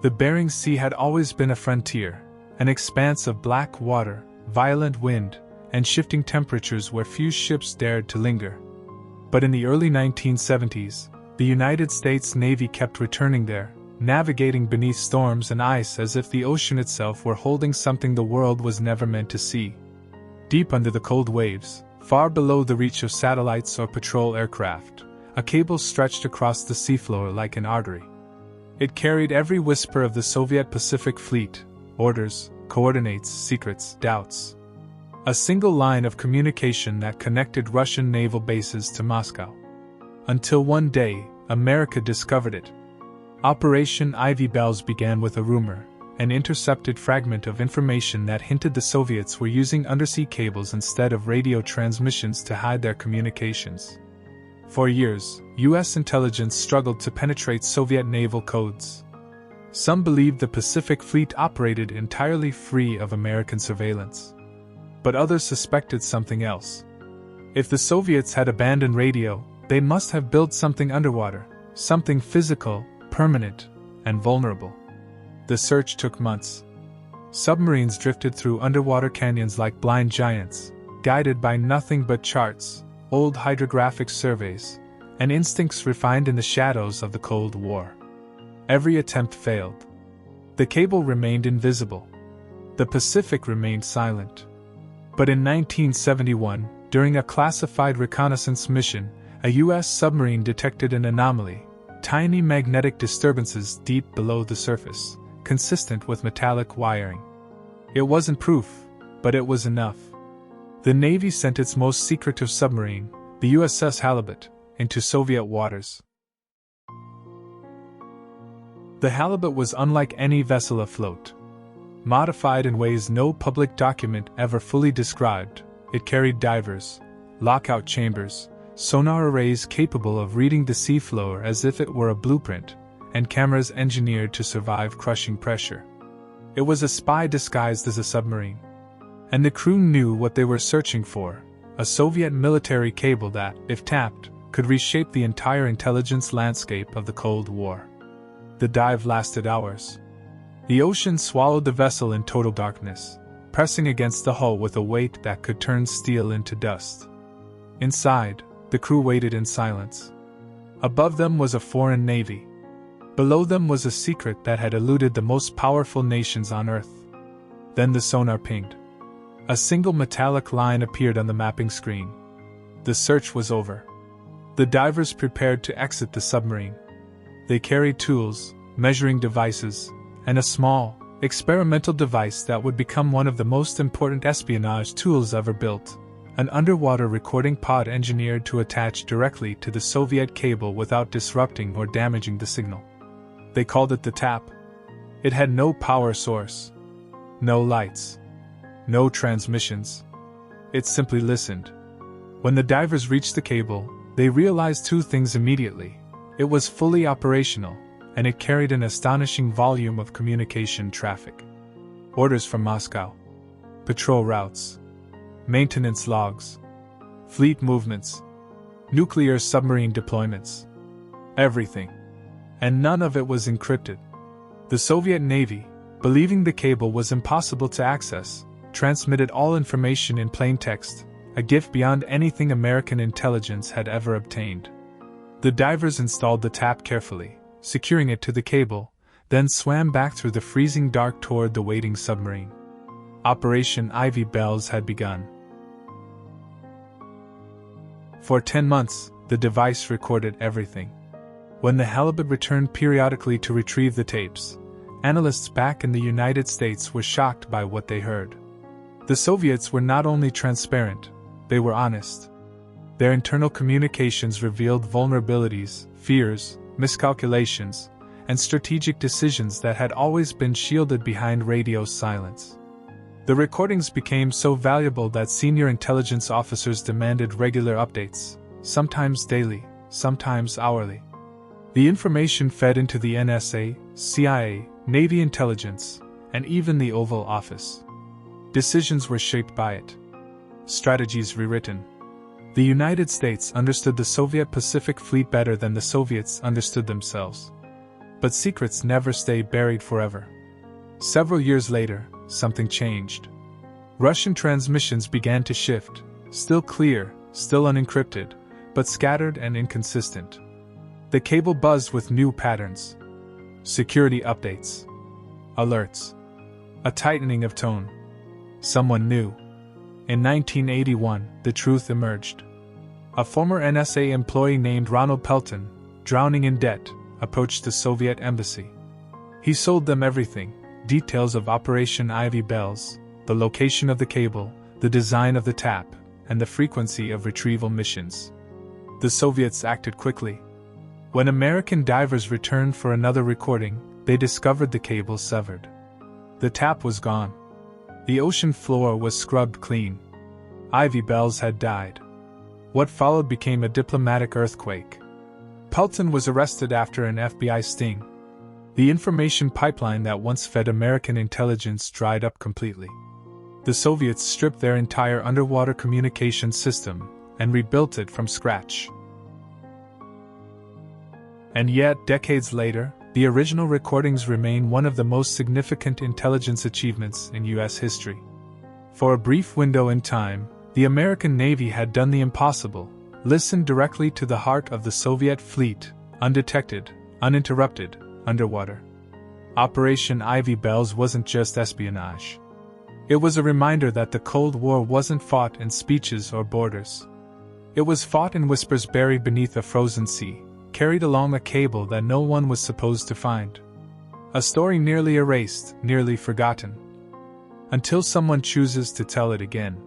The Bering Sea had always been a frontier, an expanse of black water, violent wind, and shifting temperatures where few ships dared to linger. But in the early 1970s, the United States Navy kept returning there, navigating beneath storms and ice as if the ocean itself were holding something the world was never meant to see. Deep under the cold waves, far below the reach of satellites or patrol aircraft, a cable stretched across the seafloor like an artery. It carried every whisper of the Soviet Pacific Fleet: orders, coordinates, secrets, doubts. A single line of communication that connected Russian naval bases to Moscow. Until one day, America discovered it. Operation Ivy Bells began with a rumor, an intercepted fragment of information that hinted the Soviets were using undersea cables instead of radio transmissions to hide their communications. For years, U.S. intelligence struggled to penetrate Soviet naval codes. Some believed the Pacific Fleet operated entirely free of American surveillance. But others suspected something else. If the Soviets had abandoned radio, they must have built something underwater, something physical, permanent, and vulnerable. The search took months. Submarines drifted through underwater canyons like blind giants, guided by nothing but charts, old hydrographic surveys, and instincts refined in the shadows of the Cold War. Every attempt failed. The cable remained invisible. The Pacific remained silent. But in 1971, during a classified reconnaissance mission, a U.S. submarine detected an anomaly: tiny magnetic disturbances deep below the surface, consistent with metallic wiring. It wasn't proof, but it was enough. The Navy sent its most secretive submarine, the USS Halibut, into Soviet waters. The Halibut was unlike any vessel afloat. Modified in ways no public document ever fully described, it carried divers, lockout chambers, sonar arrays capable of reading the seafloor as if it were a blueprint, and cameras engineered to survive crushing pressure. It was a spy disguised as a submarine. And the crew knew what they were searching for: a Soviet military cable that, if tapped, could reshape the entire intelligence landscape of the Cold War. The dive lasted hours. The ocean swallowed the vessel in total darkness, pressing against the hull with a weight that could turn steel into dust. Inside, the crew waited in silence. Above them was a foreign navy. Below them was a secret that had eluded the most powerful nations on Earth. Then the sonar pinged. A single metallic line appeared on the mapping screen. The search was over. The divers prepared to exit the submarine. They carried tools, measuring devices, and a small, experimental device that would become one of the most important espionage tools ever built: an underwater recording pod engineered to attach directly to the Soviet cable without disrupting or damaging the signal. They called it the TAP. It had no power source, no lights, no transmissions. It simply listened. When the divers reached the cable, they realized two things immediately: it was fully operational, and it carried an astonishing volume of communication traffic. Orders from Moscow, patrol routes, maintenance logs, fleet movements, nuclear submarine deployments. Everything. And none of it was encrypted. The Soviet Navy, believing the cable was impossible to access, transmitted all information in plain text, a gift beyond anything American intelligence had ever obtained. The divers installed the TAP carefully, securing it to the cable, then swam back through the freezing dark toward the waiting submarine. Operation Ivy Bells had begun. For 10 months, the device recorded everything. When the Halibut returned periodically to retrieve the tapes, analysts back in the United States were shocked by what they heard. The Soviets were not only transparent, they were honest. Their internal communications revealed vulnerabilities, fears, miscalculations, and strategic decisions that had always been shielded behind radio silence. The recordings became so valuable that senior intelligence officers demanded regular updates, sometimes daily, sometimes hourly. The information fed into the NSA, CIA, Navy intelligence, and even the Oval Office. Decisions were shaped by it. Strategies rewritten. The United States understood the Soviet Pacific Fleet better than the Soviets understood themselves. But secrets never stay buried forever. Several years later, something changed. Russian transmissions began to shift, still clear, still unencrypted, but scattered and inconsistent. The cable buzzed with new patterns. Security updates. Alerts. A tightening of tone. Someone new. In 1981, the truth emerged. A former NSA employee named Ronald Pelton, drowning in debt, approached the Soviet embassy. He sold them everything: details of Operation Ivy Bells, the location of the cable, the design of the tap, and the frequency of retrieval missions. The Soviets acted quickly. When American divers returned for another recording, they discovered the cable severed. The tap was gone. The ocean floor was scrubbed clean. Ivy Bells had died. What followed became a diplomatic earthquake. Pelton was arrested after an FBI sting. The information pipeline that once fed American intelligence dried up completely. The Soviets stripped their entire underwater communication system and rebuilt it from scratch. And yet, decades later, the original recordings remain one of the most significant intelligence achievements in U.S. history. For a brief window in time, the American Navy had done the impossible: listened directly to the heart of the Soviet fleet, undetected, uninterrupted, underwater. Operation Ivy Bells wasn't just espionage. It was a reminder that the Cold War wasn't fought in speeches or borders. It was fought in whispers buried beneath a frozen sea, carried along a cable that no one was supposed to find. A story nearly erased, nearly forgotten. Until someone chooses to tell it again.